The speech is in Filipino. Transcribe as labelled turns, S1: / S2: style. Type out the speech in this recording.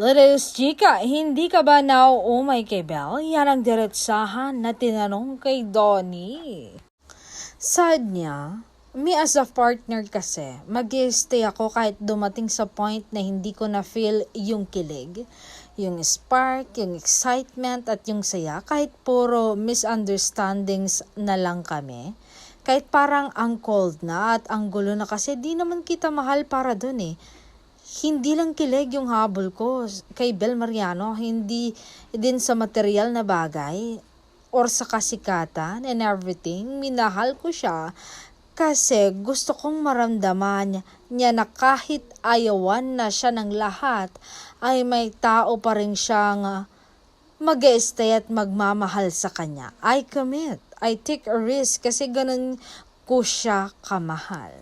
S1: Let's chika, hindi ka ba nauumay kay Belle? Yan ang diretsahan na tinanong kay Donnie. Sad niya, me as a partner kasi, mag-stay ako kahit dumating sa point na hindi ko na feel yung kilig, yung spark, yung excitement at yung saya, kahit puro misunderstandings na lang kami. Kahit parang ang cold na at ang gulo na kasi di naman kita mahal para dun eh. Hindi lang kilig yung habol ko kay Bel Mariano, hindi din sa material na bagay or sa kasikatan and everything. Minahal ko siya kasi gusto kong maramdaman niya na kahit ayawan na siya ng lahat, ay may tao pa rin siyang mag-stay at magmamahal sa kanya. I commit. I take a risk kasi ganun ko siya kamahal.